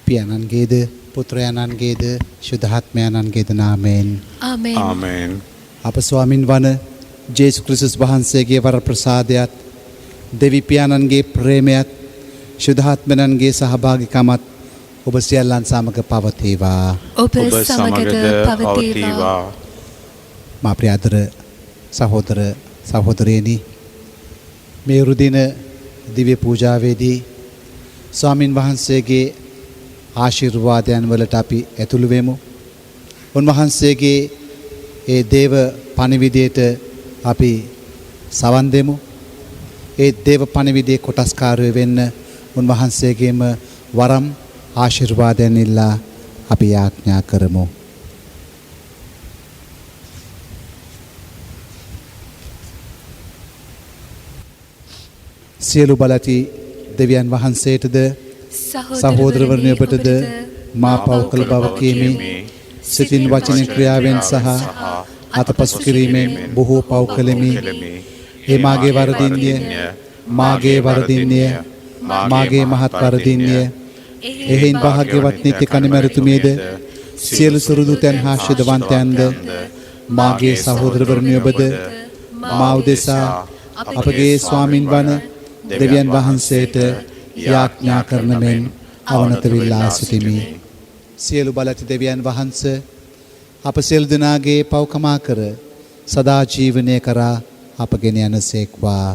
පියාණන්ගේද පුත්‍රයාණන්ගේද ශුද්ධාත්මයාණන්ගේද නාමයෙන් ආමේන්. ආමේන්. අප ස්වාමින් වන ජේසුස් ක්‍රිස්තුස් වහන්සේගේ වර ප්‍රසාදයත් දෙවි පියාණන්ගේ ප්‍රේමයත් ශුද්ධාත්මයන්ගේ සහභාගිකමත් ඔබ සියල්ලන් සමග පවතිවා. ඔබ සමගද පවතිවා. මා ප්‍රිය ආදර සහෝදර සහෝදරියනි, මේ රුදින දිව්‍ය පූජාවේදී ස්වාමින් වහන්සේගේ ආශිර්වාදයන් වලට අපි ඇතුළු වෙමු. උන්වහන්සේගේ ඒ දේව පණිවිඩයට අපි සවන් දෙමු. ඒ දේව පණිවිඩයේ කොටස්කාරය වෙන්න උන්වහන්සේගේම වරම් ආශිර්වාදයන් ඉල්ලා අපි යාඥා කරමු. සියලු බලති දෙවියන් වහන්සේටද සහෝදරවරුනි ඔබටද මා පව් කළ බව කීමේ සිතින් වචනෙන් ක්‍රියාවෙන් සහ අතපසු කිරීමෙන් බොහෝ පව් කළෙමි. ඒ මාගේ වරදින්ය, මාගේ වරදින්ය, මාගේ මහත් වරදින්ය. එහෙයින් භාග්‍යවත් නිත්‍ය කණිමැරතුමියද සියලු සුරුදුතැන් හා ශුද්ධවන්තයන්ද මාගේ සහෝදරවරුනි ඔබද මා උදෙසා අපගේ ස්වාමින් වන දෙවියන් වහන්සේට යාඥා කරන මෙන් අවනත විල්ලා සිටිමි. සියලු බලති දෙවියන් වහන්ස අප සියලු දෙනාගේ පව්කමා කර සදා ජීවනය කරා අපගෙන යනසේක්වා.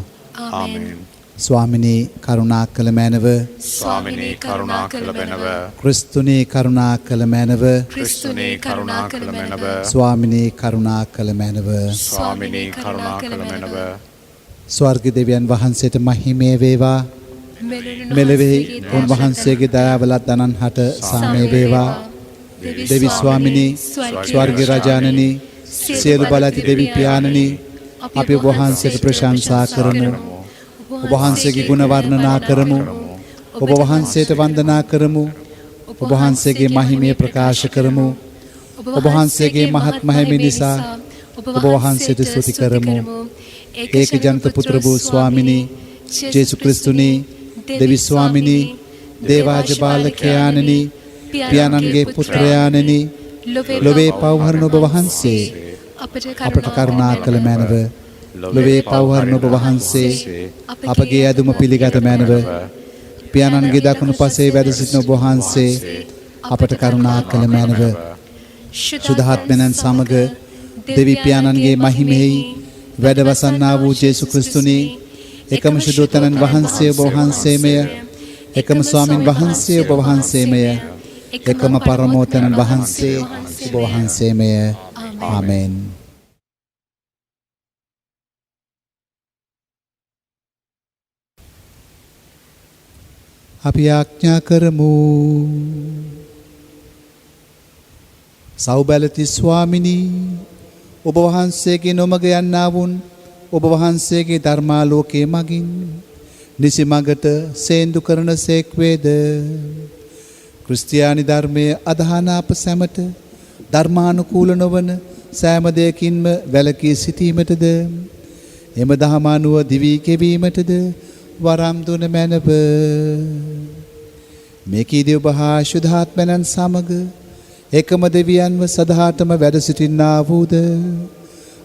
ආමේන්. ස්වාමිනී කරුණා කළ මැනව, ස්වාමිනී කරුණා කළ මැනව, ක්‍රිස්තුනී කරුණා කළ මැනව, ක්‍රිස්තුනී කරුණා කළ මැනව, ස්වාමිනී කරුණා කළ මැනව. ස්වාමිනී කරුණා කළ මැනව. ස්වර්ග දෙවියන් වහන්සේට මහිමේ වේවා. මෙලෙවෙහි උන්වහන්සේගේ දයාවලත් අනන්හට සාමය වේවා. දෙවි ස්වාමිනී, ස්වර්ග රජානනි, සියලු බලති දෙවි පියාණනි, අපි ඔබ වහන්සේට ප්‍රශංසා කරමු. ඔබ වහන්සේගේ ගුණ වර්ණනා කරමු. ඔබ වහන්සේට වන්දනා කරමු. ඔබ වහන්සේගේ මහිමය ප්‍රකාශ කරමු. ඔබ වහන්සේගේ මහත් මහිම නිසා ඔබ වහන්සේට ස්තුති කරමු. ඒක ජනත පුත්‍ර වූ ස්වාමිනී ජේසු ක්‍රිස්තුනි, දෙවි ස්වාමිනී, දේවාජ බාලකයාණනි, පියාණන්ගේ පුත්‍රයාණනි, ලොවේ පව්හරන ඔබ වහන්සේ අපට කරුණා කළ මැනව. ලොවේ පව්හරන ඔබ වහන්සේ අපගේ ඇදුම පිළිගත මැනව. පියාණන්ගේ දකුණු පසේ වැඩ සිටින ඔබ වහන්සේ අපට කරුණා කළ මැනව. ශුද්ධාත්මයන් සමග දෙවි පියාණන්ගේ මහිමෙහි වැඩවසන්නා වූ ජේසු ක්‍රිස්තුනි, එකම ශුද්ධෝතනන් වහන්සේ ඔබ වහන්සේමය, එකම ස්වාමින් වහන්සේ ඔබ වහන්සේමය, එකම පරමෝතනන් වහන්සේ ඔබ වහන්සේමය. ආමේන්. අපි ආඥා කරමු. සෞබැලති ස්වාමිනී, ඔබ වහන්සේගේ නොමග යන්නා වුන් ඔබ වහන්සේගේ ධර්මාලෝකයේ මගින් නිසි මඟට සේන්දු කරන සේක්වේද. ක්‍රිස්තියානි ධර්මයේ අදහන අප සැමට ධර්මානුකූල නොවන සෑම දෙයකින්ම වැළකී සිටීමටද, එම දහම අනුව දිවි කෙවීමටද වරම් දුන මැනව. මේකීදී ඔබ හා ශුද්ධාත්මයන් සමග එකම දෙවියන්ව සදාටම වැඩ සිටින්නා වූද,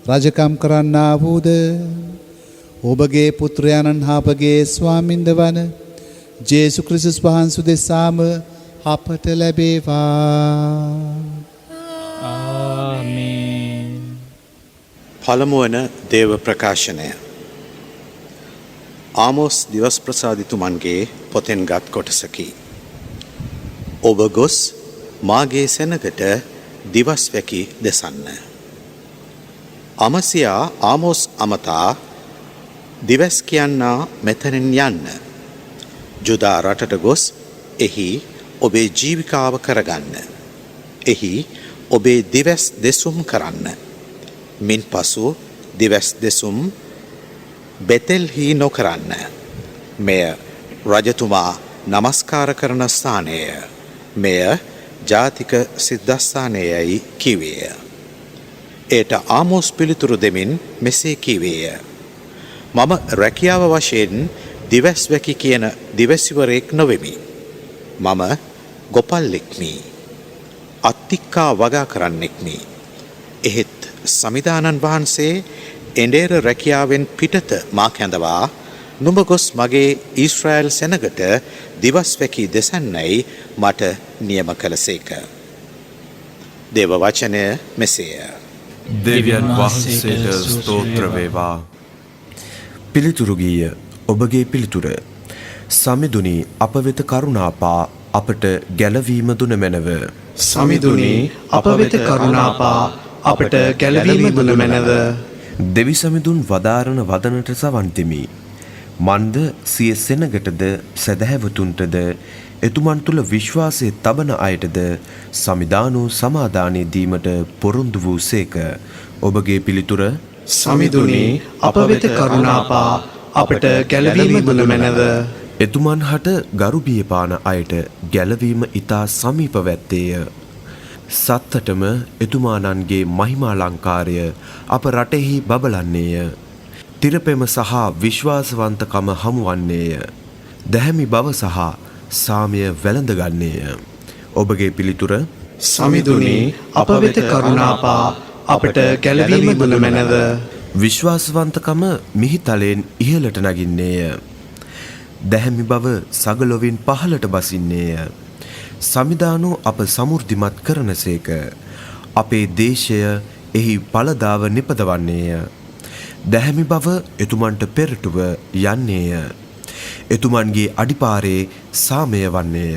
රජකම් කරන්නා වූද, ඔබගේ පුත්‍රයාණන් හා අපගේ ස්වාමින්ද වන ජේසු ක්‍රිස්තුස් වහන්සේ දෙසාම අපට ලැබේවා. ආමේන්. පළමුවන දේව ප්‍රකාශනය. ආමෝස් දිවස් ප්‍රසාදිතුමන්ගේ පොතෙන්ගත් කොටසකි. ඔබ ගොස් මාගේ සෙනගට දිවස් වැකි දෙසන්න. අමසියා ආමෝස් අමතා දිවස් කියන්නා මෙතනින් යන්න. ජුදා රටට ගොස් එහි ඔබේ ජීවිකාව කරගන්න. එහි ඔබේ දිවස් දෙසුම් කරන්න. මින් පසු දිවස් දෙසුම් බෙතෙල්හි නොකරන්න. මෙය රජතුමා නමස්කාර කරන ස්ථානය. මෙය ජාතික සිද්ධස්ථානයයි කිවේය. ඒට ආමෝස් පිළිතුරු දෙමින් මෙසේ කිවේය. මම රැකියාව වශයෙන් දිවස් වැකි කියන දිවසිවරයෙක් නොවෙමි. මම ගොපල්ලෙක්මි. අත්තික්කා වගා කරන්නෙක්මි. එහෙත් සමිදානන් වහන්සේ එඬේර රැකියාවෙන් පිටත මා කැඳවා නුඹ ගොස් මගේ ඊශ්‍රායල් සෙනගට දිවස් වැකී දෙසන්නයි මට නියම කළසේක. දේව වචනය මෙසේය. දෙවියන් වහන්සේට ස්තෝත්‍ර වේවා. පිළිතුරු ගීය ඔබගේ පිළිතුර. සමිඳුනි අප වෙත කරුණාපා අපට ගැලවීම දුන මැනව. සමිඳුනි අප වෙත කරුණාපා අපට ගැලවීම දුන මැනව. දෙවි සමිඳුන් වදාරන වදනට සවන් දෙමි. මන්ද සිය සෙනගටද සැදැහැවතුන්ටද එතුමන් තුළ විශ්වාසය තබන අයටද සමිදානෝ සමාදානය දීමට පොරොන්දු වූ සේක. ඔබගේ පිළිතුර. සමිඳුනි අප වෙත කරුණාපා අපට ගැලවීම දුන මැනව. එතුමන් හට ගරුබියපාන අයට ගැලවීම ඉතා සමීපව ඇත්තේය. සත්තටම එතුමානන්ගේ මහිමාලංකාරය අප රටෙහි බබලන්නේය. තිරපෙම සහ විශ්වාසවන්තකම හමුවන්නේය. දැහැමි බව සහ සාමය වැළඳගන්නේය. ඔබගේ පිළිතුර. සමිඳුනි අප වෙත කරුණාපා අපට ගැලවීම දුන මැනව. විශ්වාසවන්තකම මිහිතලයෙන් ඉහළට නගින්නේය. දැහැමි බව සගලොවින් පහළට බසින්නේය. සමිදානෝ අප සමෘද්ධිමත් කරනසේක. අපේ දේශය එහි පලදාව නිපදවන්නේය. දැහැමි බව එතුමන්ට පෙරටුව යන්නේය. එතුමන්ගේ අඩිපාරේ සාමය වන්නේය.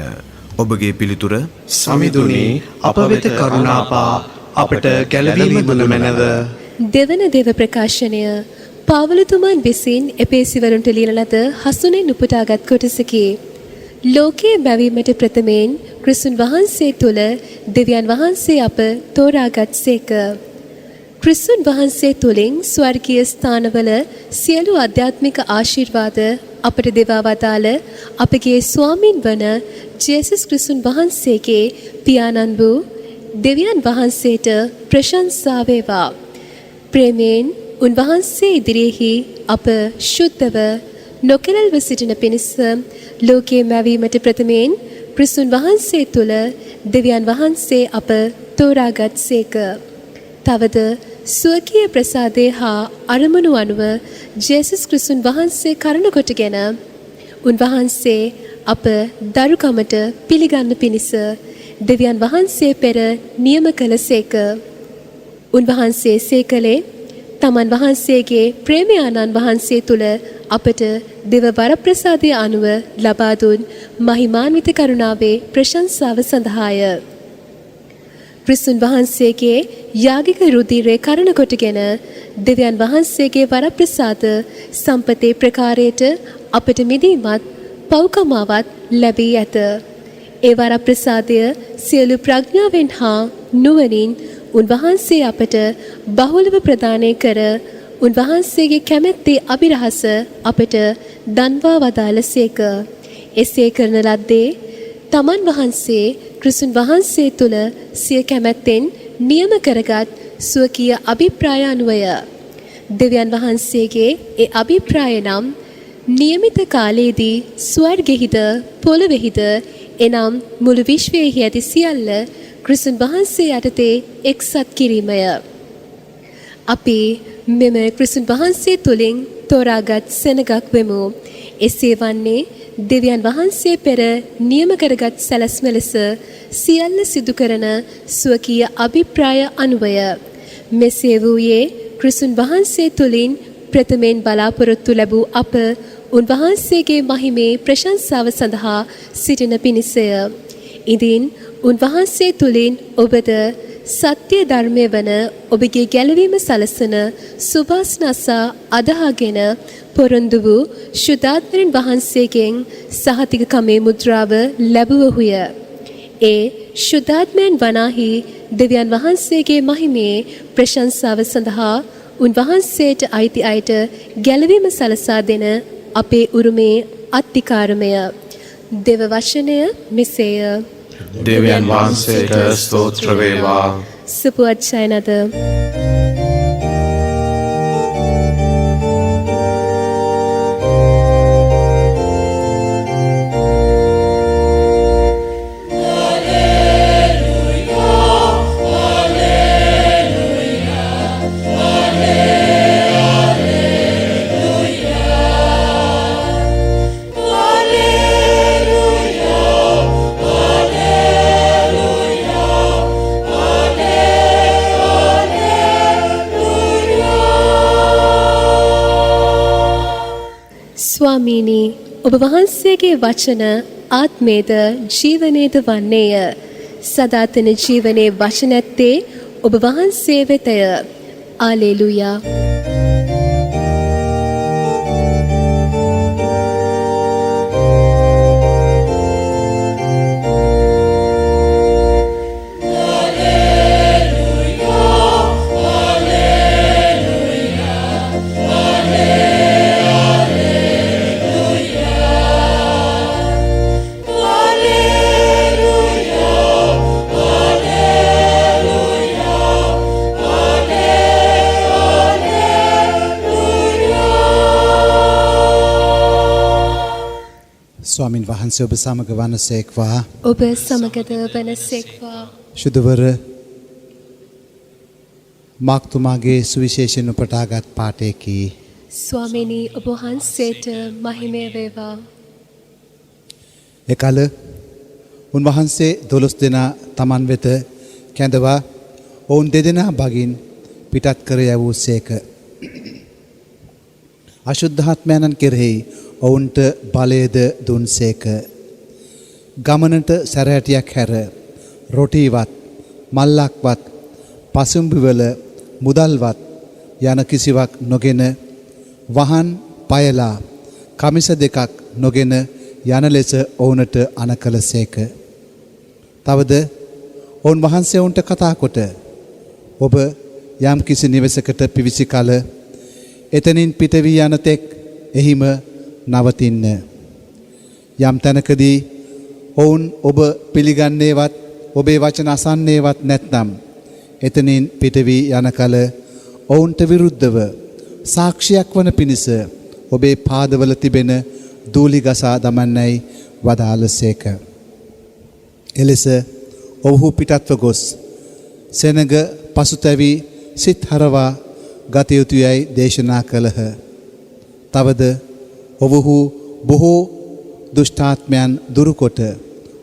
ඔබගේ පිළිතුර. සමිඳුනි අප වෙත කරුණාපා අපට ගැලවීම දුන මැනව. දෙවන දේව ප්‍රකාශනය පාවලතුමන් විසින් එපේසිවරුන්ට ලියන ලද හසුනෙන් උපුටාගත් කොටසකි. ලෝකයේ බැවීමට ප්‍රථමයෙන් ක්‍රිස්තුන් වහන්සේ තුළ දෙවියන් වහන්සේ අප තෝරාගත් සේක. ක්‍රිස්තුන් වහන්සේ තුළින් ස්වර්ගීය ස්ථානවල සියලු අධ්‍යාත්මික ආශිර්වාද අපට දෙවා වදාළ අපගේ ස්වාමින් වන ජේසුස් ක්‍රිස්තුන් වහන්සේගේ පියාණන් වූ දෙවියන් වහන්සේට ප්‍රශංසා වේවා. ප්‍රේමයෙන් උන්වහන්සේ ඉදිරියෙහි අප ශුද්ධව නොකැලල්ව සිටින පිණිස ලෝකයේ මැවීමට ප්‍රථමයෙන් ක්‍රිස්තුන් වහන්සේ තුළ දෙවියන් වහන්සේ අප තෝරාගත් සේක. තවද ස්වකීය ප්‍රසාදය හා අරමුණු අනුව ජේසුස් ක්‍රිස්තුන් වහන්සේ කරුණ කොටගෙන උන්වහන්සේ අප දරුකමට පිළිගන්න පිණිස දෙවියන් වහන්සේ පෙර නියම කළ සේක. උන්වහන්සේ සේකලේ තමන් වහන්සේගේ ප්‍රේමයාණන් වහන්සේ තුළ අපට දෙව වරප්‍රසාදය අනුව ලබා දුන් මහිමාන්විත කරුණාවේ ප්‍රශංසාව සඳහාය. ක්‍රිස්තුන් වහන්සේගේ යාගික රුධිරය කරුණ කොටගෙන දෙවියන් වහන්සේගේ වරප්‍රසාද සම්පතේ ප්‍රකාරයට අපට මිදීමත් පව්කමාවත් ලැබී ඇත. ඒ වරප්‍රසාදය සියලු ප්‍රඥාවෙන් හා නුවණින් උන්වහන්සේ අපට බහුලව ප්‍රදානය කර උන්වහන්සේගේ කැමැත්තේ අභිරහස අපට දන්වා වදාළ සේක. එසේ කරන ලද්දේ තමන් වහන්සේ ක්‍රිස්තුන් වහන්සේ තුළ සිය කැමැත්තෙන් නියම කරගත් ස්වකීය අභිප්‍රාය අනුවය. දෙවියන් වහන්සේගේ ඒ අභිප්‍රාය නම් නියමිත කාලයේදී ස්වර්ගෙහිද පොළොවෙහිද එනම් මුළු විශ්වයෙහි ඇති සියල්ල ක්‍රිස්තුන් වහන්සේ යටතේ එක්සත් කිරීමය. අපි මෙම ක්‍රිස්තුන් වහන්සේ තුළින් තෝරාගත් සෙනගක් වෙමු. එසේ වන්නේ දෙවියන් වහන්සේ පෙර නියම කරගත් සැලැස්ම ලෙස සියල්ල සිදු කරන ස්වකීය අභිප්‍රාය අනුවය. මෙසේ වූයේ ක්‍රිස්තුන් වහන්සේ තුළින් ප්‍රථමයෙන් බලාපොරොත්තු ලැබූ අප උන්වහන්සේගේ මහිමේ ප්‍රශංසාව සඳහා සිටින පිණිසය. ඉදින් උන්වහන්සේ තුළින් ඔබද සත්‍ය ධර්මය වන ඔබගේ ගැලවීම සලසන සුභාස්නසා අදහාගෙන පොරොන්දු වූ ශුද්ධාත්මයන් වහන්සේගෙන් සහතිකකමේ මුද්‍රාව ලැබුවහුය. ඒ ශුද්ධාත්මයන් වනාහි දෙවියන් වහන්සේගේ මහිමේ ප්‍රශංසාව සඳහා උන්වහන්සේට අයිති අයට ගැලවීම සලසා දෙන අපේ උරුමේ අත්තිකාරමය. දෙව වචනය මෙසේය. දෙවියන් වහන්සේට ස්තෝත්‍ර වේවා. සුපුවත් ජයනද. ස්වාමීනි ඔබ වහන්සේගේ වචන ආත්මේද ජීවනේද වන්නේය. සදාතන ජීවනයේ වචන ඇත්තේ ඔබ වහන්සේ වෙතය. ආලේලුයා. ස්වාමින් වහන්සේ ඔබ සමග වනසේක්වා. ඔබ සමගද වනසේක්වා. ශුද්ධවර මාක්තුමාගේ සුවිශේෂයෙන් උපටාගත් පාඨයකි. ස්වාමීනි ඔබ වහන්සේට මහිමය වේවා. එකල උන්වහන්සේ 12 දෙනා තමන් වෙත කැඳවා ඔවුන් දෙදෙනා බගින් පිටත් කර යවූසේක. අශුද්ධාත්මයන්න් කෙරෙහි ඔවුන්ට බලයද දුන්සේක. ගමනට සැරෑටියක් හැර රොටීවත් මල්ලක්වත් පසුම්බිවල මුදල්වත් යන කිසිවක් නොගෙන වහන් පයලා කමිස දෙකක් නොගෙන යන ලෙස ඔවුනට අණ කළසේක. තවද ඔවුන් වහන්සේ ඔවුන්ට කතා කොට ඔබ යම් කිසි නිවසකට පිවිසි කල එතනින් පිට වී යන තෙක් එහිම නවතින්න. යම් තැනකදී ඔවුන් ඔබ පිළිගන්නේවත් ඔබේ වචන අසන්නේවත් නැත්නම් එතනින් පිට වී යන කල ඔවුන්ට විරුද්ධව සාක්ෂියක් වන පිණිස ඔබේ පාදවල තිබෙන දූලි ගසා දමන්නයි වදාළසේක. එලෙස ඔවුහු පිටත්ව ගොස් සෙනඟ පසුතැවි සිත් හරවා ගත යුතුයයි දේශනා කළහ. තවද ඔවුහු බොහෝ දුෂ්ටාත්මයන් දුරුකොට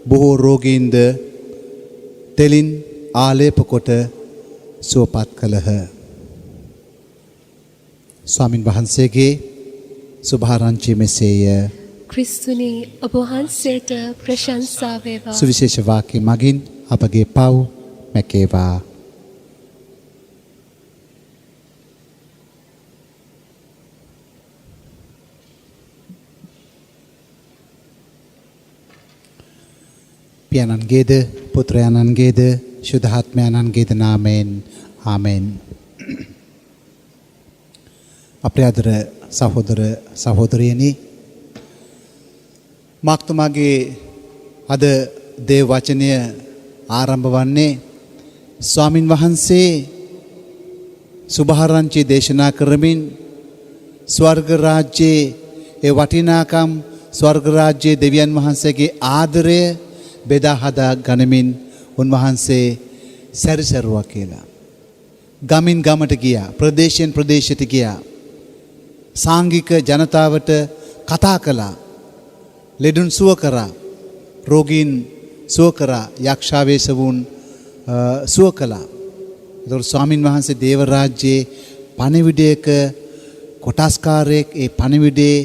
බොහෝ රෝගීන්ද තෙලින් ආලේප කොට සුවපත් කළහ. ස්වාමින් වහන්සේගේ සුභාරංචි මෙසේය. ක්‍රිස්තුනි ඔබ වහන්සේට ප්‍රශංසා වේවා. සුවිශේෂ වාක්‍ය මගින් අපගේ පව් මැකේවා. පියාණන්ගේද පුත්‍රයාණන්ගේද ශුද්ධාත්මයාණන්ගේද නාමයෙන් ආමෙන්. අපේ ආදර සහෝදර සහෝදරියනි, මාක්තුමාගේ අද දේව වචනය ආරම්භ වන්නේ ස්වාමින් වහන්සේ සුභාරංචි දේශනා කරමින් ස්වර්ග රාජ්‍යයේ ඒ වටිනාකම් ස්වර්ග රාජ්‍යයේ දෙවියන් වහන්සේගේ ආදරය බෙදා හදා ගනිමින් උන්වහන්සේ සැරිසරුවා කියලා. ගමින් ගමට ගියා, ප්‍රදේශයෙන් ප්‍රදේශයට ගියා. සාංගික ජනතාවට කතා කළා. ලෙඩුන් සුව කරා, රෝගීන් සුව කරා, යක්ෂාවේශ වුන් සුව කළා. ඒතකොට ස්වාමින් වහන්සේ දේව රාජ්‍යයේ පණිවිඩයක කොටස්කාරයෙක්. ඒ පණිවිඩේ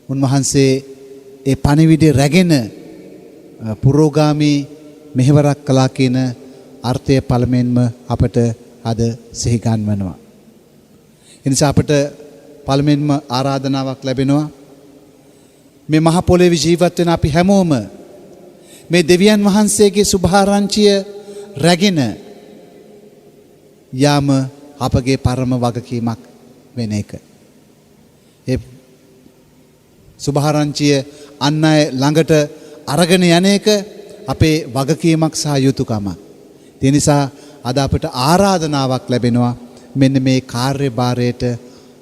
උන්වහන්සේ ඒ පණිවිඩේ රැගෙන පුරෝගාමී මෙහෙවරක් කළා කියන අර්ථය පළමුවෙන්ම අපට අද සිහි ගන්වනවා. එනිසා අපට පළමුවෙන්ම ආරාධනාවක් ලැබෙනවා. මේ මහ පොළොවේ ජීවත් වෙන අපි හැමෝම මේ දෙවියන් වහන්සේගේ සුභාරංචිය රැගෙන යාම අපගේ පරම වගකීමක් වෙන එක. ඒ සුභාරංචිය අන් අය ළඟට අරගෙන යන එක අපේ වගකීමක් සහ යුතුයකමක්. ඒ නිසා අද අපට ආරාධනාවක් ලැබෙනවා මෙන්න මේ කාර්යභාරයට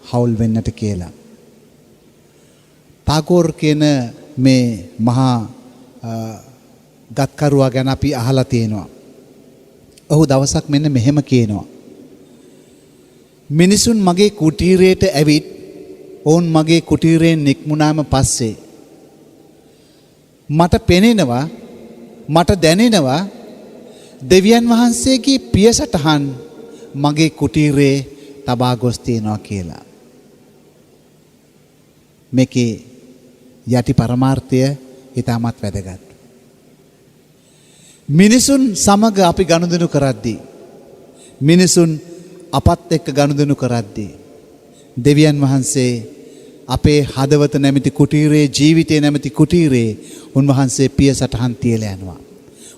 හවුල් වෙන්නට කියලා. ටාගෝර් කියන මේ මහා ගත්කරුවා ගැන අපි අහලා තියෙනවා. ඔහු දවසක් මෙන්න මෙහෙම කියනවා. මිනිසුන් මගේ කුටීරයට ඇවිත් ඔවුන් මගේ කුටීරයෙන් නික්මුණාම පස්සේ මට පෙනෙනවා, මට දැනෙනවා දෙවියන් වහන්සේගේ පියසටහන් මගේ කුටීරේ තබා ගොස් තියෙනවා කියලා. මේකේ යටි පරමාර්ථය ඉතාමත් වැදගත්. මිනිසුන් සමග අපි ගනුදෙනු කරද්දී මිනිසුන් අපත් එක්ක ගනුදෙනු කරද්දී දෙවියන් වහන්සේ අපේ හදවත නැමැති කුටීරේ ජීවිතය නැමැති කුටීරේ උන්වහන්සේ පිය සටහන් තියලා යනවා.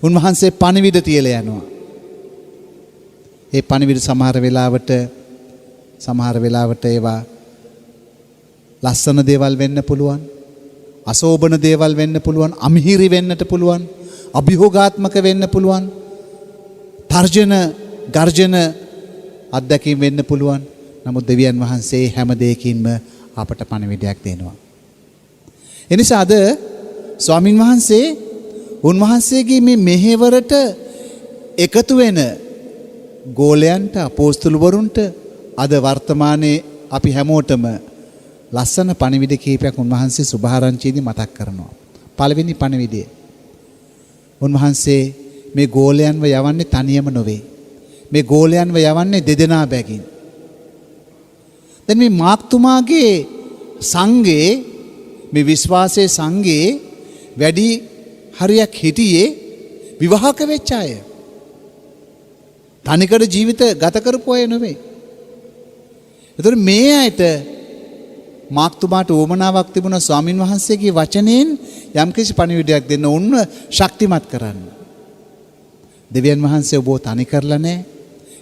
උන්වහන්සේ පණිවිඩ තියලා යනවා. ඒ පණිවිඩ සමහර වෙලාවට ඒවා ලස්සන දේවල් වෙන්න පුළුවන්. අසෝබන දේවල් වෙන්න පුළුවන්. අමිහිරි වෙන්නට පුළුවන්. අභියෝගාත්මක වෙන්න පුළුවන්. තර්ජන ගර්ජන අත්දැකීම් වෙන්න පුළුවන්. නමුත් දෙවියන් වහන්සේ හැම දෙයකින්ම අපට පණිවිඩයක් දෙනවා. එනිසා අද ස්වාමින් වහන්සේ උන්වහන්සේගේ මේ මෙහෙවරට එකතු වෙන ගෝලයන්ට අපෝස්තලවරුන්ට අද වර්තමානයේ අපි හැමෝටම ලස්සන පණිවිඩ කීපයක් උන්වහන්සේ සුභාරංචියේදී මතක් කරනවා. පළවෙනි පණිවිඩය. උන්වහන්සේ මේ ගෝලයන්ව යවන්නේ තනියම නොවේ. මේ ගෝලයන්ව යවන්නේ දෙදෙනා බැගින්. දැන් මේ මාක්තුමාගේ සංඝේ මේ විශ්වාසයේ සංඝේ වැඩි හරියක් හිටියේ විවාහක වෙච්ච අය. තනිකර ජීවිත ගත කරපු අය නෙවෙයි. ඒතර මේ අයට මාක්තුමාට උවමනාවක් තිබුණා ස්වාමින් වහන්සේගේ වචනයෙන් යම්කිසි පණිවිඩයක් දෙන්න උන්ව ශක්තිමත් කරන්න. දෙවියන් වහන්සේ ඔබව තනි කරලා නැහැ.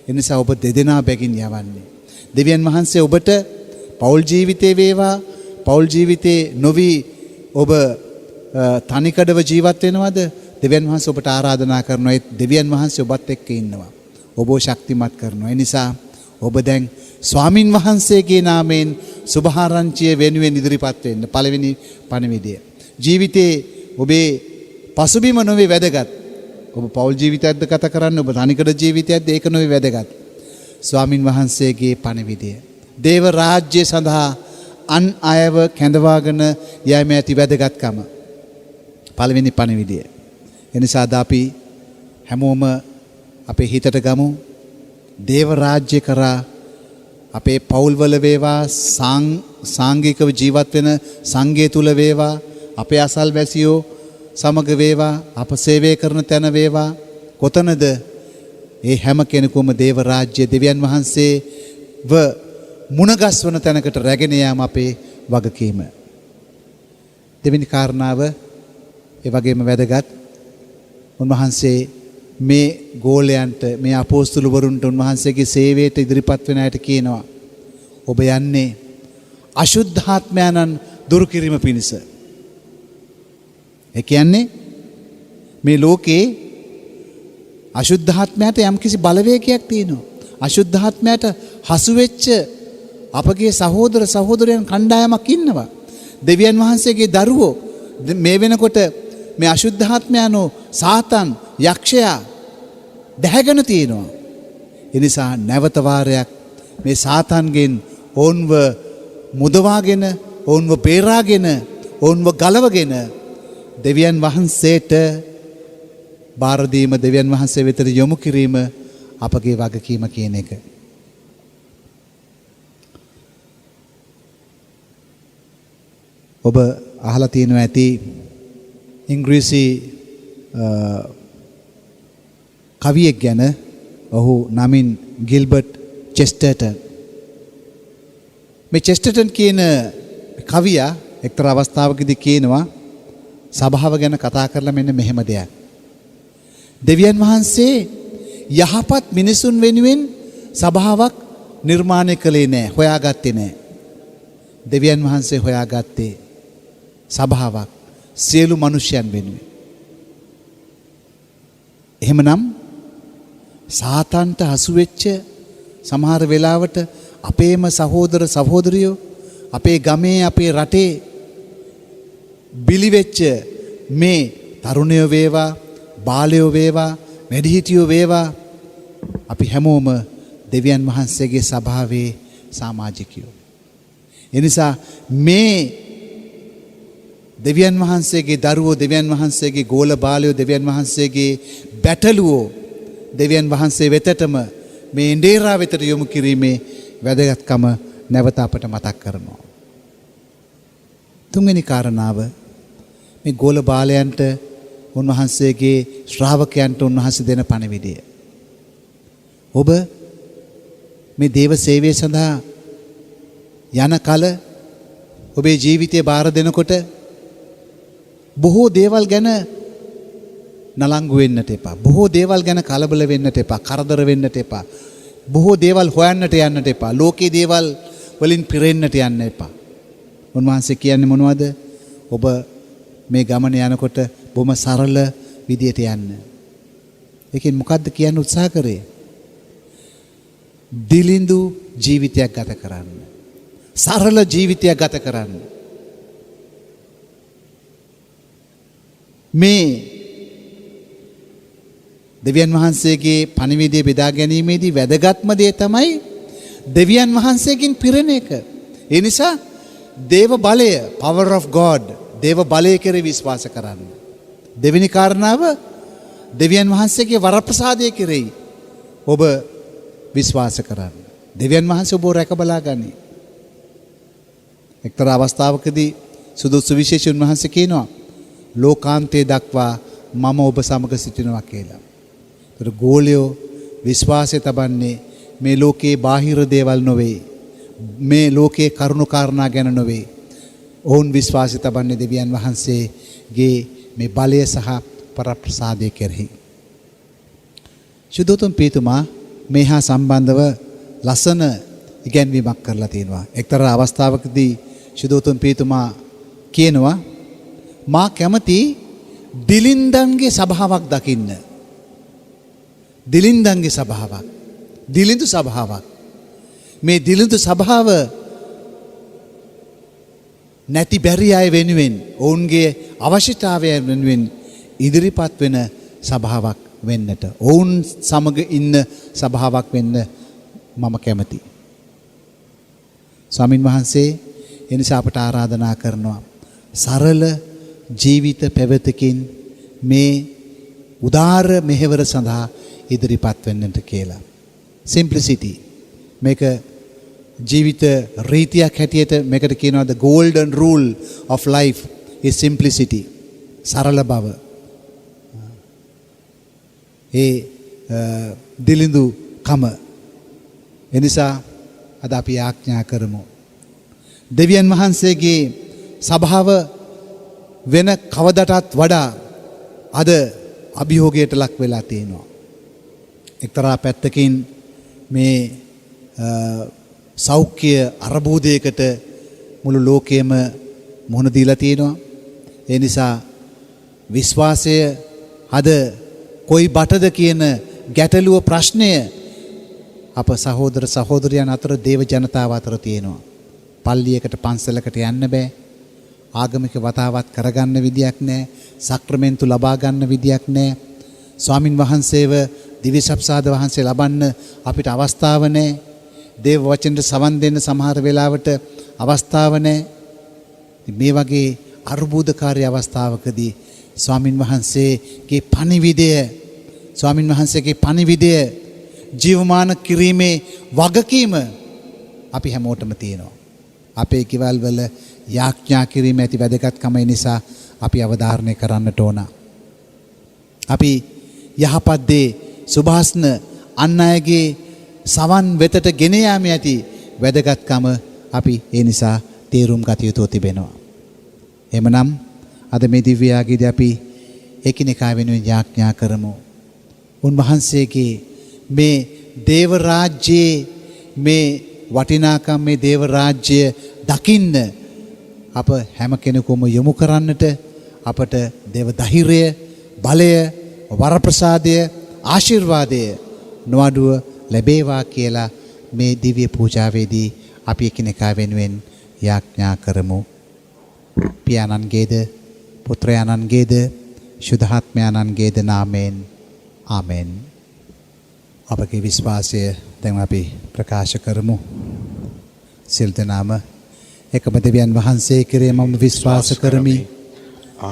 ඒ නිසා ඔබ දෙදෙනා බැගින් යවන්නේ. දෙවියන් වහන්සේ ඔබට පෞල් ජීවිතේ වේවා පෞල් ජීවිතේ නොවි ඔබ තනිකඩව ජීවත් වෙනවද? දෙවියන් වහන්සේ ඔබට ආරාධනා කරනවා. ඒ දෙවියන් වහන්සේ ඔබත් එක්ක ඉන්නවා. ඔබව ශක්තිමත් කරනවා. ඒ නිසා ඔබ දැන් ස්වාමින් වහන්සේගේ නාමයෙන් සුභාරංචිය වෙනුවෙන් ඉදිරිපත් වෙන්න. පළවෙනි පණිවිඩය. ජීවිතේ ඔබේ පසුබිම නොවේ වැදගත්. ඔබ පෞල් ජීවිතයක්ද ගත කරන්නේ ඔබ තනිකඩ ජීවිතයක්ද ඒක නොවේ වැදගත්. ස්වාමින් වහන්සේගේ පණිවිඩය. දේව රාජ්‍ය සඳහා අන් අයව කැඳවාගෙන යෑම ඇති වැදගත්කම. පළවෙනි පණිවිඩය. එනිසා අද අපි හැමෝම අපේ හිතට ගමු. දේව රාජ්‍ය කරා අපේ පවුල්වල වේවා සාංගිකව ජීවත් වෙන සංඝය තුල වේවා අපේ අසල්වැසියෝ සමග වේවා අප සේවය කරන තැන වේවා කොතනද ඒ හැම කෙනෙකුම දේව රාජ්‍ය දෙවියන් වහන්සේව මුණගස්වන තැනකට රැගෙන යාම අපේ වගකීම. දෙවෙනි කාරණාව ඒ වගේම වැදගත්. උන්වහන්සේ මේ ගෝලයන්ට මේ අපෝස්තලවරුන්ට උන්වහන්සේගේ සේවයට ඉදිරිපත් වෙන අයට කියනවා ඔබ යන්නේ අශුද්ධාත්මයන්න් දුරු කිරීම පිණිස. ඒ කියන්නේ මේ ලෝකේ අශුද්ධාත්මයට යම්කිසි බලවේගයක් තියෙනවා. අශුද්ධාත්මයට හසු වෙච්ච අපගේ සහෝදර සහෝදරයන් කණ්ඩායමක් ඉන්නවා. දෙවියන් වහන්සේගේ දරුවෝ මේ වෙනකොට මේ අශුද්ධාත්මයන්ෝ සාතන් යක්ෂයා දැහැගෙන තියෙනවා. ඒ නිසා නැවත වාරයක් මේ සාතන්ගෙන් ඔවුන්ව මුදවාගෙන ඔවුන්ව බේරාගෙන ඔවුන්ව ගලවගෙන දෙවියන් වහන්සේට බාර දීම දෙවියන් වහන්සේ වෙතට යොමු කිරීම අපගේ වගකීම කියන එක. ඔබ අහලා තියෙනවා ඇති ඉංග්‍රීසි කවියෙක් ගැන. ඔහු නමින් ගිල්බර්ට් චෙස්ටර්ටන්. මේ චෙස්ටර්ටන් කියන කවියා එක්තරා අවස්ථාවකදී කියනවා සභාව ගැන කතා කරලා මෙන්න මෙහෙම දෙයක්. දෙවියන් වහන්සේ යහපත් මිනිසුන් වෙනුවෙන් සභාවක් නිර්මාණය කළේ නැහැ, හොයාගත්තේ නැහැ. දෙවියන් වහන්සේ හොයාගත්තේ සභාවක් සියලු මනුෂ්‍යයන් වෙනුවෙන්. එහෙමනම් සාතන්ට හසු වෙච්ච සමහර වෙලාවට අපේම සහෝදර සහෝදරියෝ අපේ ගමේ අපේ රටේ බිලි වෙච්ච මේ තරුණයෝ වේවා බාලයෝ වේවා වැඩිහිටියෝ වේවා අපි හැමෝම දෙවියන් වහන්සේගේ සභාවේ සමාජිකයෝ. එනිසා මේ දෙවියන් වහන්සේගේ දරුවෝ දෙවියන් වහන්සේගේ ගෝල බාලයෝ දෙවියන් වහන්සේගේ බැටළුවෝ දෙවියන් වහන්සේ වෙතටම මේ ඉන්දේරා වෙතට යොමු කිරීමේ වැදගත්කම නැවත අපට මතක් කරනවා. තුන්වෙනි කාරණාව මේ ගෝල බාලයන්ට උන්වහන්සේගේ ශ්‍රාවකයන්ට උන්වහන්සේ දෙන පණිවිඩය. ඔබ මේ දේව සේවය සඳහා යන කල ඔබේ ජීවිතය බාර දෙනකොට බොහෝ දේවල් ගැන නලංගු වෙන්නට එපා. බොහෝ දේවල් ගැන කලබල වෙන්නට එපා. කරදර වෙන්නට එපා. බොහෝ දේවල් හොයන්නට යන්නට එපා. ලෝකේ දේවල් වලින් පිරෙන්නට යන්න එපා. උන්වහන්සේ කියන්නේ මොනවද? ඔබ මේ ගමන යනකොට බොහොම සරල විදියට යන්න. ඒකෙන් මොකද්ද කියන්න උත්සාහ කරේ? දිලිඳු ජීවිතයක් ගත කරන්න. සරල ජීවිතයක් ගත කරන්න. මේ දෙවියන් වහන්සේගේ පණිවිඩය බෙදා ගැනීමේදී වැදගත්ම දේ තමයි දෙවියන් වහන්සේගෙන් පිරෙන එක. ඒ නිසා දේව බලය, power of God, දේව බලය කෙරෙහි විශ්වාස කරන්න. දෙවෙනි කාරණාව දෙවියන් වහන්සේගේ වරප්‍රසාදය කෙරෙහි ඔබ විශ්වාස කරන්න. දෙවියන් වහන්සේ ඔබව රැක බලා ගනී. එක්තරා අවස්ථාවකදී සුදුසු විශේෂ උන්වහන්සේ කියනවා ලෝකාන්තයේ දක්වා මම ඔබ සමග සිටිනවා කියලා. ඒතර ගෝලියෝ විශ්වාසය තබන්නේ මේ ලෝකේ බාහිර දේවල් නොවේ. මේ ලෝකේ කරුණු කාරණා ගැන නොවේ. ඔවුන් විශ්වාසය තබන්නේ දෙවියන් වහන්සේගේ මේ බලය සහ පරප්‍රසාදය කෙරෙහි. ශුද්ධෝතම පීතුමා මේ හා සම්බන්ධව ලස්සන ඉගැන්වීමක් කරලා තියෙනවා. එක්තරා අවස්ථාවකදී ශුද්ධෝතම පීතුමා කියනවා මා කැමති දිලින්දන්ගේ සභාවක් දකින්න. දිලින්දන්ගේ සභාවක්. දිලිඳු සභාවක්. මේ දිලිඳු සභාව නැති බැරි අය වෙනුවෙන් ඔවුන්ගේ අවශ්‍යතාවය වෙනුවෙන් ඉදිරිපත් වෙන සභාවක් වෙන්නට. ඔවුන් සමග ඉන්න සභාවක් වෙන්න මම කැමති. ස්වාමින් වහන්සේ එනිසා අපට ආරාධනා කරනවා සරල ජීවිත පැවතකින් මේ උදාර මෙහෙවර සඳහා ඉදිරිපත් වෙන්නට කියලා. Simplicity. මේක ජීවිත රීතියක් හැටියට මේකට කියනවා the golden rule of life is simplicity. සරල බව. ඒ දිලිඳු කම. එනිසා අද අපි ආඥා කරමු. දෙවියන් වහන්සේගේ සභාව වෙන කවදටත් වඩා අද අභියෝගයට ලක් වෙලා තියෙනවා. එක්තරා පැත්තකින් මේ සෞඛ්‍ය අර්බුදයකට මුළු ලෝකයේම මුහුණ දීලා තියෙනවා. ඒ නිසා විශ්වාසය අද කොයි බටද කියන ගැටලුව ප්‍රශ්නය අප සහෝදර සහෝදරයන් අතර දේව ජනතාව අතර තියෙනවා. පල්ලියකට පන්සලකට යන්න බෑ. ආගමික වතාවත් කරගන්න විදියක් නැහැ. සක්‍රමෙන්තු ලබා ගන්න විදියක් නැහැ. ස්වාමින් වහන්සේව දිවිසප්සාද වහන්සේ ලබන්න අපිට අවස්ථාව නැහැ. දේව වචනට සවන් දෙන්න සමහර වෙලාවට අවස්ථාව නැහැ. මේ වගේ අර්බුදකාරී අවස්ථාවකදී ස්වාමින් වහන්සේගේ පණිවිඩය ජීවමාන කිරීමේ වගකීම අපි හැමෝටම තියෙනවා. අපේ කිවල් වල යාඥා කිරීම ඇති වැදගත්කම නිසා අපි අවධාරණය කරන්නට ඕන. අපි යහපත් දේ සුභාස්න අන් අයගේ සවන් වෙතට ගෙන යාමේ ඇති වැදගත්කම අපි ඒ නිසා තේරුම් ගත යුතු තිබෙනවා. එමනම් අද මේ දිව්‍ය යාගයේදී අපි එකිනෙකා වෙනුවෙන් යාඥා කරමු. උන්වහන්සේගේ මේ දේව රාජ්‍යයේ මේ වටිනාකම් මේ දේව රාජ්‍ය දකින්න අප හැම කෙනෙකුම යොමු කරන්නට අපට දේව ධෛර්යය, බලය, වරප්‍රසාදය, ආශිර්වාදය නොඅඩුව ලැබේවා කියලා මේ දිව්‍ය පූජාවේදී අපි එකිනෙකා වෙනුවෙන් යාඥා කරමු. පියාණන්ගේද පුත්‍රයාණන්ගේද ශුද්ධාත්මයාණන්ගේද නාමයෙන් ආමෙන්. අපගේ විශ්වාසය දැන් අපි ප්‍රකාශ කරමු. සියලු දෙනාම එකම දෙවියන් වහන්සේ කෙරෙහි මම විශ්වාස කරමි.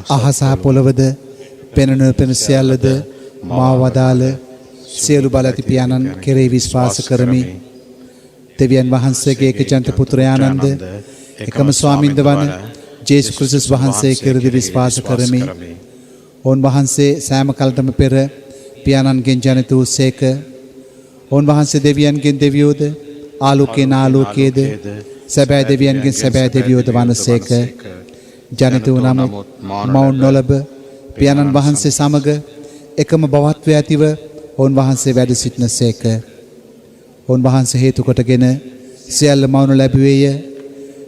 අහස පොළවද පෙනෙන සියල්ලද මා වදාළ සියලු බලති පියාණන් කෙරෙහි විශ්වාස කරමි. දෙවියන් වහන්සේගේ එකජන්ත පුත්‍රයාණන්ද එකම ස්වාමින්ද වන ජේසුස් ක්‍රිස්තුස් වහන්සේ කෙරෙහි විශ්වාස කරමි. ඔවුන් වහන්සේ සෑම කලටම පෙර පියාණන්ගෙන් ජනිත වූසේක. ඔවුන් වහන්සේ දෙවියන්ගෙන් දෙවියෝද ආලෝකයෙන් ආලෝකයේද සැබෑ දෙවියන්ගෙන් සැබෑ දෙවියෝද වනසේක. ජනිත වූ නමුත් මවුන් නොලබ පියාණන් වහන්සේ සමග එකම බවත්වය ඇතිව ඔවුන් වහන්සේ වැඩ සිටිනසේක. ඔවුන් වහන්සේ හේතු කොටගෙන සියල්ල මවනු ලැබුවේය.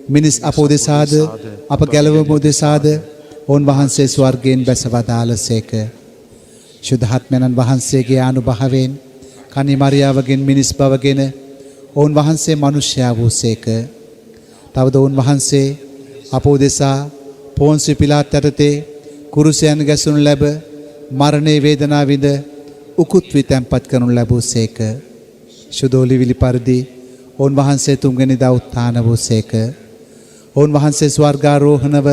මිනිස් අප උදෙසාද අප ගැලවීම උදෙසාද ඔවුන් වහන්සේ ස්වර්ගයෙන් බැස වදාළසේක. ශුද්ධාත්මයන් වහන්සේගේ අනුභවයෙන් කනි මරියාවගෙන් මිනිස් බවගෙන ඔවුන් වහන්සේ මිනිසයා වූසේක. තවද ඔවුන් වහන්සේ අප උදෙසා පොන්සි පිලාත් යටතේ කුරුසයන් ගැසුණු ලැබ මරණේ වේදනා විඳ උකුත් විතැන්පත් කරනු ලැබූසේක. සුදෝලිවිලි පරිදි ඔවුන් වහන්සේ තුන්වෙනි දා උත්ථාන වූසේක. ඔවුන් වහන්සේ ස්වර්ගාරෝහණව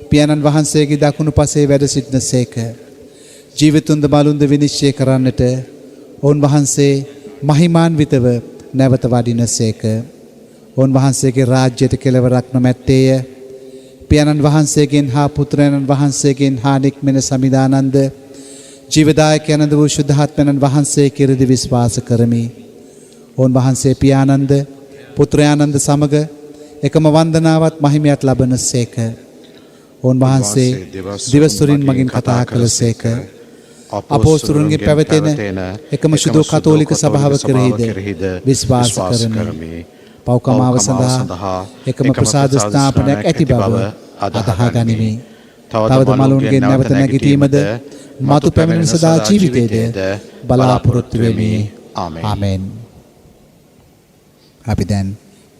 පියාණන් වහන්සේගේ දකුණු පසේ වැඩ සිටිනසේක. ජීවිතුන්ද මලුන්ද විනිශ්චය කරන්නට ඔවුන් වහන්සේ මහිමාන්විතව නැවත වඩිනසේක. ඔවුන් වහන්සේගේ රාජ්‍යයට කෙලවරක් නොමැත්තේය. පියාණන් වහන්සේගෙන් හා පුත්‍රයන්න් වහන්සේගෙන් හා නික්මෙන සමිදානන්ද ජීවදායකයන්ද වූ ශුද්ධාත්මයන් වහන්සේ කෙරෙහි විශ්වාස කරමි. ඔවුන් වහන්සේ පියාණන්ද පුත්‍රයානන්ද සමග එකම වන්දනාවත් මහිමයත් ලබනසේක. ඔවුන් වහන්සේ දිවස්වරින් මගින් කතා කළසේක. අපෝස්තලයන්ගේ පැවතෙන එකම ශුද්ධ කතෝලික සභාව කෙරෙහිද විශ්වාස කරමි. පෞකමාව සඳහා එකම ප්‍රසාද ස්ථාපනයක් ඇති බව අදහා ගනිමි. තවද මලුන්ගෙන් නැවත නැගිටීමද මතු පැමිණෙන සදා ජීවිතයේද බලාපොරොත්තු වෙමි. ආමෙන්. අපි දැන්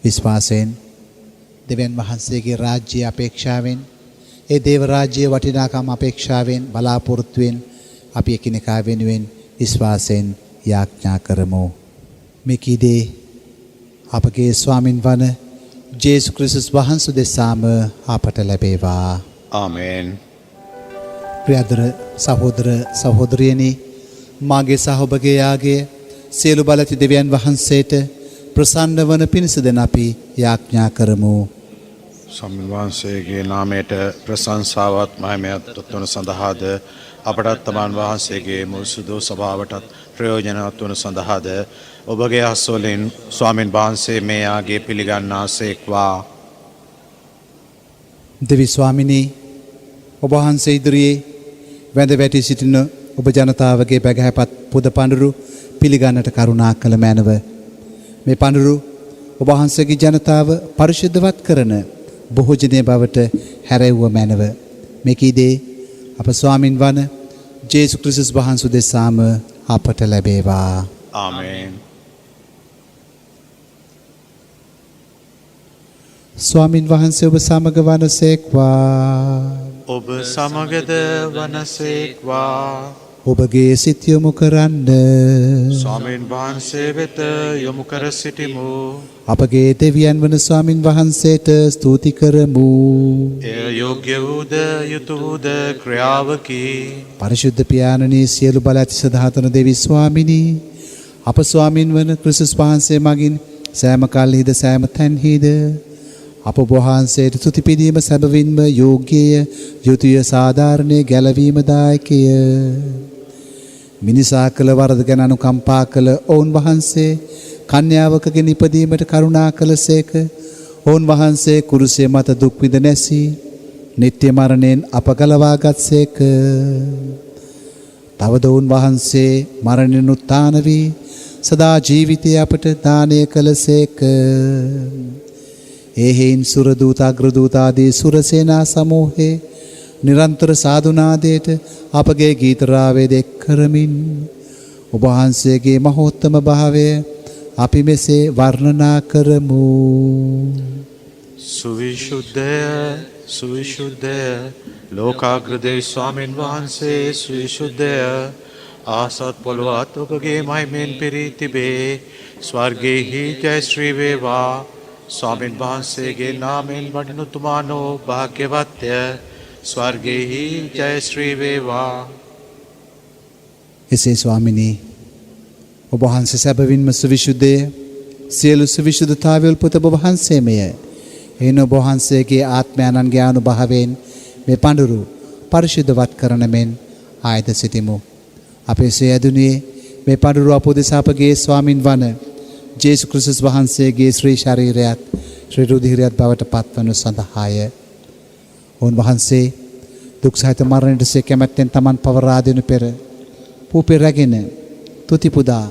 විශ්වාසයෙන් දෙවියන් වහන්සේගේ රාජ්‍ය අපේක්ෂාවෙන් ඒ දේව රාජ්‍යයේ වටිනාකම අපේක්ෂාවෙන් බලාපොරොත්තුවෙන් අපි එකිනෙකා වෙනුවෙන් විශ්වාසයෙන් යාඥා කරමු. මේ කීදේ අපගේ ස්වාමින් වන ජේසුස් ක්‍රිස්තුස් වහන්සේ දෙසාම අපට ලැබේවා. ආමෙන්. ප්‍රියදර සහෝදර සහෝදරියනි, මාගේ සහ ඔබගේ යාගේ සියලු බලති දෙවියන් වහන්සේට ප්‍රසන්න වන පිණිස දෙන අපි යාඥා කරමු. ස්වාමීන් වහන්සේගේ නාමයට ප්‍රශංසාවත් මහිමයත් වන සඳහාද අපටත් තමන් වහන්සේගේ මුල් සුදු සභාවටත් ප්‍රයෝජනවත් වන සඳහාද ඔබගේ හස්වලින් ස්වාමීන් වහන්සේ මේ ආගේ පිළිගන්නාසේක්වා. දෙවි ස්වාමිනී, ඔබ වහන්සේ ඉදිරියේ වැඳ වැටි සිටින ඔබ ජනතාවගේ බැගහැපත් පුද පඬුරු පිළිගන්නට කරුණා කළ මැනව. මේ පඬුරු ඔබ වහන්සේගේ ජනතාව පරිශුද්ධවත් කරන බොහෝජනීය බවට හැරෙව්ව මැනව. මේ කීදේ අප ස්වාමින් වන ජේසුස් ක්‍රිස්තුස් වහන්සේ දෙසාම අපට ලැබේවා. ආමෙන්. ස්වාමින් වහන්සේ ඔබ සමග වනසේක්වා. ඔබ සමගද වනසේක්වා. ඔබගේ සිත යොමු කරන්න. ස්වාමීන් වහන්සේ වෙත යොමු කර සිටිමු. අපගේ දෙවියන් වන ස්වාමින් වහන්සේට ස්තුති කරමු. එය යෝග්‍ය වූද යුතු වූද ක්‍රියාවකි. පරිශුද්ධ පියාණනී, සියලු බල ඇති සදාතන දෙවි ස්වාමිනී, අප ස්වාමින් වන ක්‍රිස්තුස් වහන්සේ මගින් සෑම කල්හිද සෑම තැන්හිද අප වහන්සේට ස්තුති පිදීම සැබවින්ම යෝග්‍යය, යුතුය, සාධාරණය, ගැලවීමදායකය. මිනිසා කළ වරද ගැන අනුකම්පා කළ ඔවුන් වහන්සේ කන්‍යාවකගෙන් ඉපදීමට කරුණා කළසේක. ඔවුන් වහන්සේ කුරුසය මත දුක් විඳ නැසී නිත්‍ය මරණයෙන් අප ගලවා ගත්සේක. තවද ඔවුන් වහන්සේ මරණයෙන් උත්ථාන වී සදා ජීවිතය අපට දානය කළසේක. එහෙයින් සුරදූත අග්‍රදූත ආදී සුරසේනා සමූහේ නිරන්තර සාදුනාදයට අපගේ ගීත රාවේද එක් කරමින් ඔබ වහන්සේගේ මහෝත්තම භාවය අපි මෙසේ වර්ණනා කරමු. සුවිශුද්ධය සුවිශුද්ධය ලෝකාග්‍රදේ ස්වාමීන් වහන්සේ සුවිශුද්ධය. ආසත් පොළොවත් ඔබගේ මහිමෙන් පිරී තිබේ. ස්වර්ගයෙහි ජය ශ්‍රී වේවා. ස්වාමීන් වහන්සේගේ නාමයෙන් වඩිනුතුමානෝ භාග්‍යවත්ය. ස්වර්ගයෙහි ජය ශ්‍රී වේවා. එසේ ස්වාමිනී, ඔබ වහන්සේ සැබවින්ම සුවිශුද්ධය. සියලු සුවිශුද්ධතාවය උල්පත ඔබ වහන්සේමය. එයින් ඔබ වහන්සේගේ ආත්ම ආත්මයන්ගේ අනුභවයෙන් මේ පඳුරු පරිශුද්ධවත් කරන මෙන් ආයත සිටිමු. අපේ සෑදුනේ මේ පඳුරු අපෝදෙසාපගේ ස්වාමින් වන ජේසුස් ක්‍රිස්තුස් වහන්සේගේ ශ්‍රී ශරීරයත් ශ්‍රී රුධිරයත් බවට පත්වනු සඳහාය. උන්වහන්සේ දුක් සහිත මරණයට සේ කැමැත්තෙන් තමන් පවරා දෙනු පෙර පූපේ රැගෙන තුති පුදා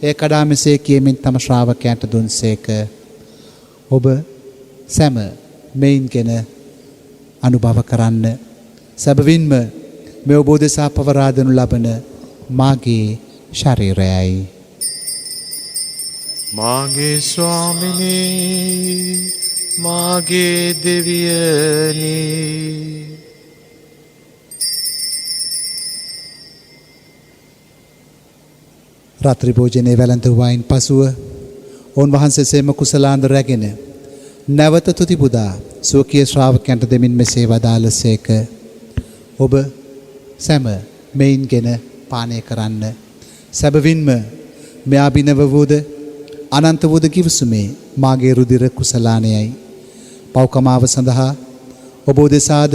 ඒ කඩා මෙසේ කියමින් තම ශ්‍රාවකයන්ට දුන්සේක. ඔබ සැම මෙයින්ගෙන අනුභව කරන්න. සැබවින්ම මේ ඔබ දෙසා පවරා දෙනු ලබන මාගේ ශරීරයයි. මාගේ ස්වාමිනී මාගේ දෙවියනි රාත්‍රී භෝජනයේ වැළඳුවායින් පසුව උන්වහන්සේ සේම කුසලාන්ද රැගෙන නැවත තුති පුදා සෝකීය ශ්‍රාවකයන්ට දෙමින් මෙසේ වදාළසේක. ඔබ සැම මෙයින්ගෙන පානය කරන්න. සැබවින්ම මෙය අභිනව වූද අනන්ත වූද කිවිසුමේ මාගේ රුධිර කුසලානයයි. පව්කමාව සඳහා ඔබ දෙසාද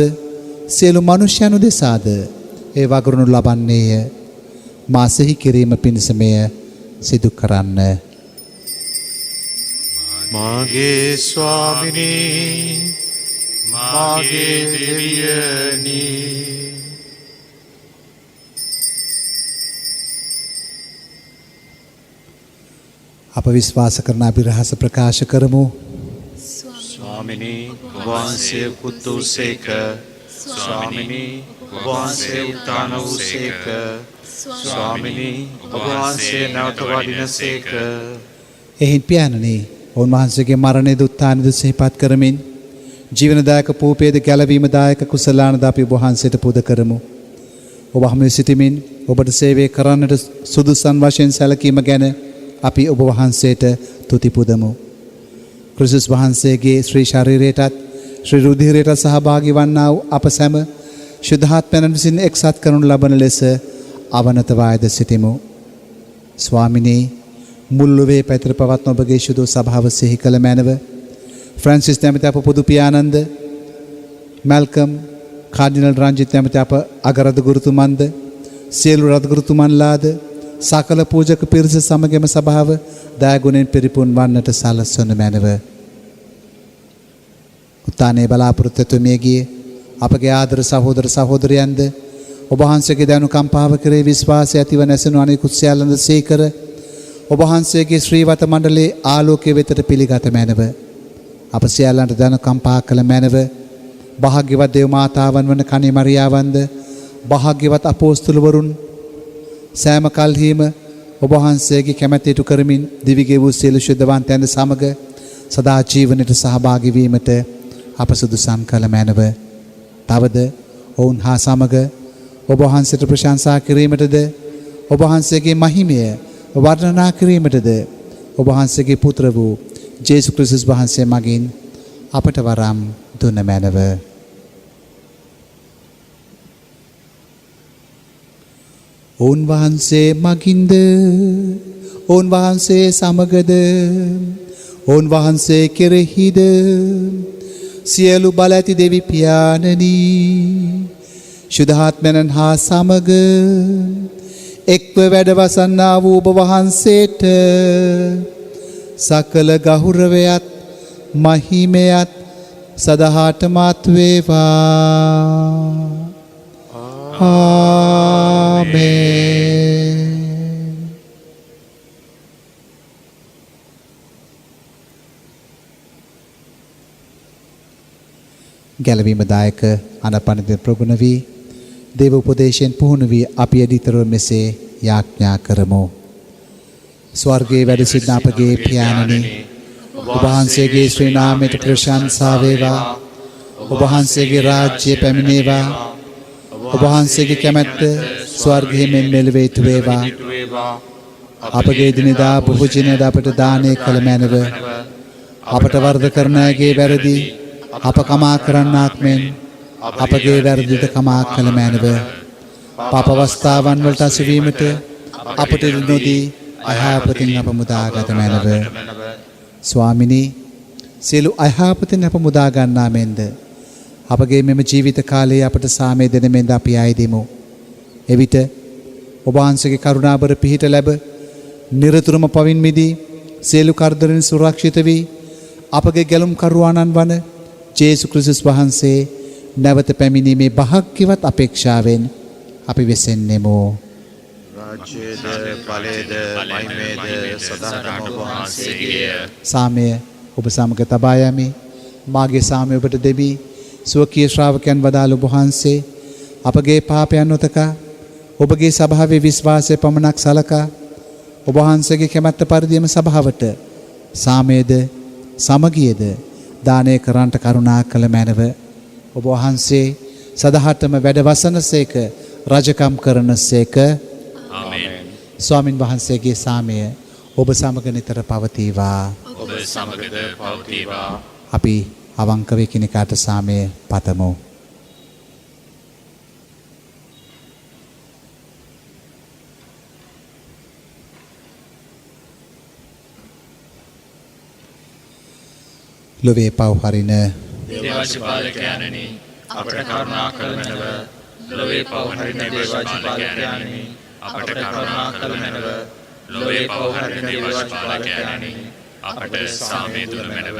සියලු මනුෂ්‍යයන් දෙසාද ඒ වගුරුණු ලබන්නේය. මා සිහි කිරීම පිණිස මෙය සිදු කරන්න. මාගේ ස්වාමිනී මාගේ දෙවියනි අප විශ්වාස කරන අභිරහස ප්‍රකාශ කරමු. ස්වාමිනී වහන්සේ පුත් වූසේක ස්වාමිනී වහන්සේ උත්ථාන වූසේක ස්වාමිනී වහන්සේ නැවත වඩිනසේක. එහින් පියාණනි උන්වහන්සේගේ මරණය දුත්ථානද සිහිපත් කරමින් ජීවනදායක පූපේද ගැලවීමදායක කුසලානද අපි ඔබ වහන්සේට පුද කරමු. ඔබ හමුවේ සිටමින් ඔබට සේවය කරන්නට සුදුසන් වශයෙන් සැලකීම ගැන අපි ඔබ වහන්සේට තුති පුදමු. ක්‍රිස්තුස් වහන්සේගේ ශ්‍රී ශරීරයටත් ශ්‍රී රුධිරයටත් සහභාගී වන්නා වූ අප සැම ශුද්ධාත්මයන් විසින් එක්සත් කරනු ලබන ලෙස අවනත වායද සිටිමු. ස්වාමිනී මුල්ලුවේ පැතිර පවත්න ඔබගේ ශුද්ධ සභාව සිහි කළ මැනව ෆ්‍රැන්සිස් නැමැති අප පොදු පියාණන්ද මැල්කම් කාඩිනල් රංජිත් නැමැති අප අගරද ගුරුතුමන්ද සියලු රද ගුරුතුමන්ලාද සකල පූජක පිරිස සමගම සභාව දයාගුණෙන් පිරිපුන් වන්නට සලස්වනු මැනව. උත්තානයේ බලාපොරොත්තු වෙමිය ගියේ අපගේ ආදර සහෝදර සහෝදරයන්ද ඔබ වහන්සේගේ දනුකම්පාව කරේ විශ්වාසය ඇතිව නැසෙනු අනිකුත් සියල්ලන්ද සීකර ඔබ වහන්සේගේ ශ්‍රීවත මණ්ඩලයේ ආලෝකයේ වෙතට පිළිගත මැනව. අප සියල්ලන්ට දනුකම්පා කළ මැනව. භාග්‍යවත් දේව මාතාවන් වන කණි මරියාවන්ද භාග්‍යවත් අපෝස්තලවරුන් සෑම කල්හිම ඔබ වහන්සේගේ කැමැත්ත ඉටු කරමින් දිවිගේ වූ සියලු ශුද්ධවන්තයන්ද සමග සදා ජීවනයට සහභාගී වීමට අප සුදුසම් කළ මැනව. තවද ඔවුන් හා සමග ඔබ වහන්සේට ප්‍රශංසා කිරීමටද ඔබ වහන්සේගේ මහිමය වර්ණනා කිරීමටද ඔබ වහන්සේගේ පුත්‍ර වූ ජේසුස් ක්‍රිස්තුස් වහන්සේ මගින් අපට වරම් දුන්න මැනව. උන්වහන්සේ මගින්ද උන්වහන්සේ සමගද උන්වහන්සේ කෙරෙහිද සියලු බල ඇති දෙවි පියාණනි ශුද්ධාත්මයන් හා සමග එක්ව වැඩවසන්නා වූ ඔබ වහන්සේට සකල ගෞරවයත් මහිමයත් සදහටමත් වේවා. ආමේන්. ගැලවීම දායක අනපනිත ප්‍රගුණ වී දේව උපදේශයෙන් පුහුණු වී අපි අධිතරව මෙසේ යාඥා කරමු. ස්වර්ගයේ වැඩ සිටින අපගේ පියාණනි ඔබ වහන්සේගේ ශ්‍රී නාමයට ප්‍රශංසා වේවා. ඔබ වහන්සේගේ රාජ්‍ය පැමිණේවා. ඔබ වහන්සේගේ කැමැත්ත ස්වර්ගයේ මෙන් මෙලොව ඉටු වේවා. අපගේ දිනදා භෝජනය අපට දානය කළ මැනව. අපට වරද කරන අයගේ වැරදි අප කමා කරන්නාක් මෙන් අපගේ වැරදිද කමා කළ මැනව. පාප අවස්ථාවන් වලට අසුවීමට අපට නොදී අයහපතින් අප මුදාගත මැනව. ස්වාමිනී සියලු අයහපතින් අප මුදා ගන්නා මෙන්ද අපගේ මෙම ජීවිත කාලයේ අපට සාමය දෙන මෙන්ද අපි ආයදෙමු. එවිට ඔබ වහන්සේගේ කරුණාබර පිහිට ලැබ නිරතුරුම පවින් මිදී සියලු කරදරෙන් සුරක්ෂිත වී අපගේ ගැලුම් කරුවාණන් වන ජේසු ක්‍රිස්තුස් වහන්සේ නැවත පැමිණීමේ භාග්‍යවත් අපේක්ෂාවෙන් අපි වෙසෙන්නෙමු. රාජ්‍යද බලයද මහිමේද සදාටම ඔබ වහන්සේගේය. සාමය ඔබ සමග තබා යමි. මාගේ සාමය ඔබට දෙමි. ස්වකීය ශ්‍රාවකයන් වදාළ ඔබ වහන්සේ අපගේ පාපයන් නොතකා ඔබගේ සභාවේ විශ්වාසය පමණක් සලකා ඔබ වහන්සේගේ කැමැත්ත පරිදිම සභාවට සාමයේද සමගියද දානය කරන්නට කරුණා කළ මැනව. ඔබ වහන්සේ සදහටම වැඩ වසනසේක රජකම් කරනසේක. ආමේන්. ස්වාමින් වහන්සේගේ සාමය ඔබ සමග නිතර පවතිවා. ඔබ සමගද පවතිවා. අපි අවංකව එකිනෙකාට සාමය පතමු. ලොවේ පව් හරින දේවාශිපාලකයන්නි අපට කරුණා කළ මැනව. ලොවේ පව් හරින දේවාශිපාලකයන්නි අපට කරුණා කළ මැනව. ලොවේ පව් හරින දේවාශිපාලකයන්නි අපට සාමය දුන මැනව.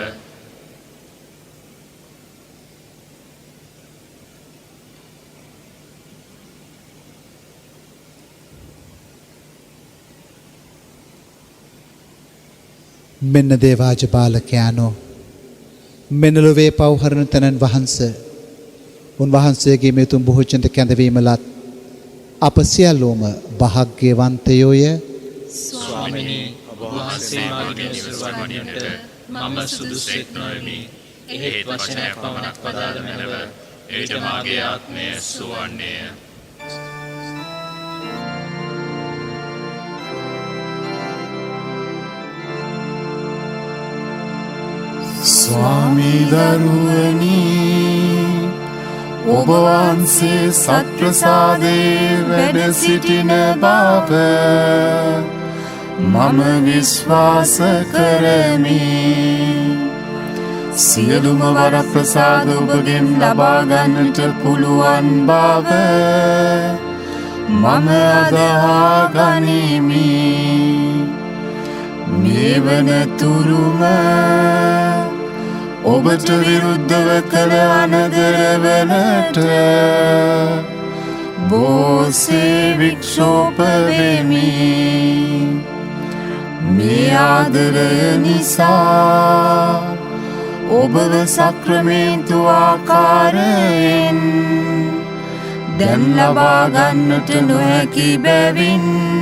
මෙන්න දේවාජපාලකයානෝ මෙන්න ලොවේ පව්හරණ තැනන් වහන්ස උන්වහන්සේගේ මෙතුම් බොහෝචන්ත කැඳවීමලත් අප සියල්ලෝම භාග්‍යවන්තයෝය. ස්වාමිනී ඔබ වහන්සේ මාගේ නිවසට වඩින්නට මම සුදුසුෙක් නොවෙමි. එහෙත් වචනයක් පමණක් පදාළ මැනව. එවිට මාගේ ආත්මය සුවන්නේය. ස්වාමී දරුවනි ඔබ වහන්සේ සත්ප්‍රසාදේ වැඩ සිටින බව මම විශ්වාස කරමි. සියලුම වරප්‍රසාද ඔබගෙන් ලබා ගන්නට පුළුවන් බව මම අදහා ගනිමි. මේ වනතුරුම ඔබට විරුද්ධව කළ අනදරවලට බෝසේ වික්ෂෝප වෙමි. මේ ආදරය නිසා ඔබව සක්‍රමේන්තු ආකාරයෙන් දැන් ලබා ගන්නට නොහැකි බැවින්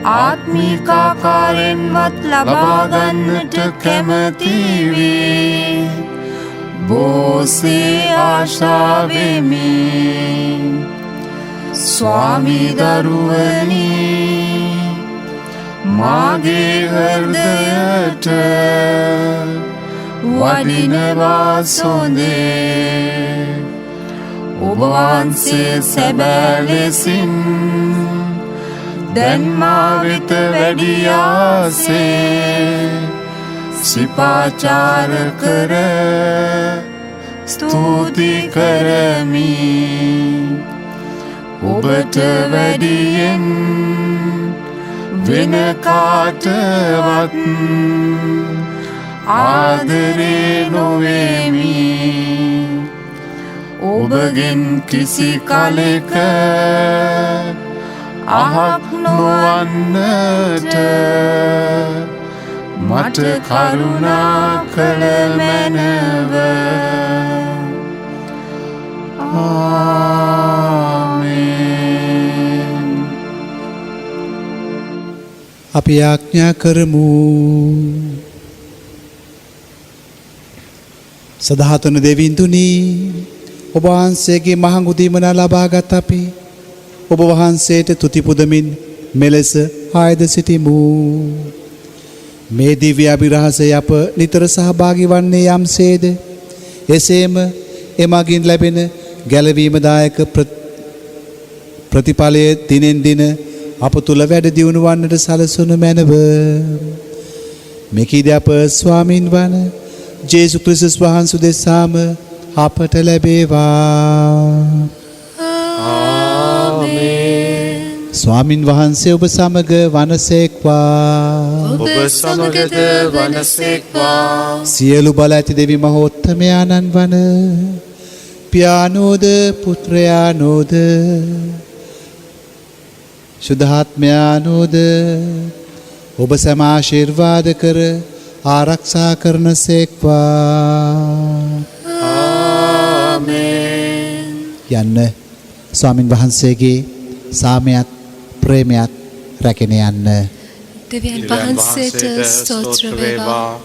ආත්මිකාකාරෙන්වත් ලබා ගන්නට කැමති වී බෝසේ ආශාවෙමි. ස්වාමී දරුවනි මාගේ හෘදයට වඩිනවා සොඳේ. ඔබ වහන්සේ සැබෑ ලෙසින් දැන් මා වෙත වැඩියාසේ සිපාචාර කර ස්තුති කරමි. ඔබට වැඩියෙන් වෙන කාටවත් ආදරේ නොවෙමි. ඔබගෙන් කිසි කලෙක අහක් නොවන්නට මට කරුණා කළ මැනව. ආමේන්. අපි ආඥා කරමු. සදහතුන දෙවිඳුනි ඔබ වහන්සේගේ මහඟු දීමනා ලබාගත් අපි ඔබ වහන්සේට තුති පුදමින් මෙලෙස ආයද සිටිමු. මේ දිව්‍ය අභිරහසය අප නිතර සහභාගී වන්නේ යම්සේද එසේම එමගින් ලැබෙන ගැලවීමදායක ප්‍රතිඵලය දිනෙන් දින අප තුළ වැඩ දියුණු වන්නට සලසනු මැනව. මෙකීද අප ස්වාමින් වන ජේසු ක්‍රිස්තුස් වහන්සේ දෙසාම අපට ලැබේවා. ස්වාමින් වහන්සේ ඔබ සමග වනසේක්වා. ඔබ සමගද වනසේක්වා. සියලු බල ඇති දෙවි මහෝත්තමයාණන් වන පියානෝද පුත්‍රයානෝද ශුද්ධාත්මයානෝද ඔබ සැම ආශිර්වාද කර ආරක්ෂා කරන සේක්වා. යන්න ස්වාමින් වහන්සේගේ සාමයත් ප්‍රේමයත් රැකෙන යන්න. දෙවියන් වහන්සේට ස්තෝත්‍ර වේවා.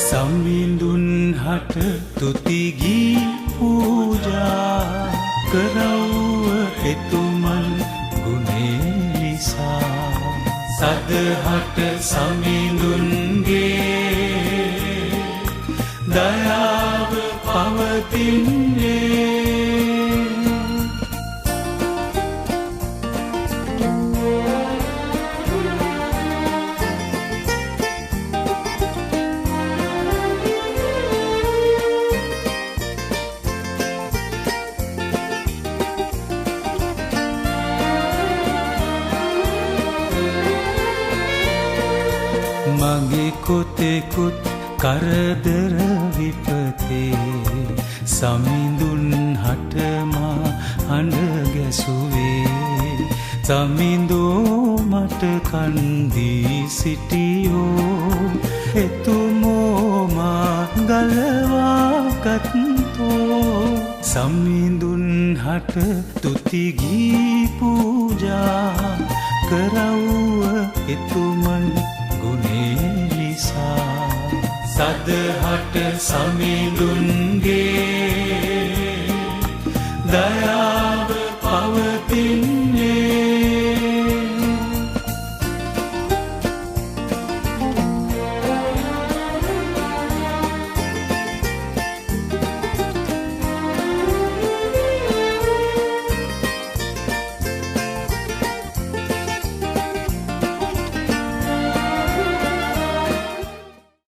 සම්විඳුන් හට තුතිගී පූජා කරව්ව එතුමන් ගුණේ නිසා සදහට සමිඳුන්ගේ දයාව පවතින්නේ. මගේ කොතෙකුත් කරදර විපතේ සමිඳුන් හටමා හඬ ගැසුවේ. සමිඳෝ මට කන්දී සිටියෝ එතුමෝ මා ගලවාගත්තෝ. සමිඳුන් හට තුතිගී පූජා කරව්ව එතුමන් ගුණේ නිසා සදහට සමිඳුන්ගේ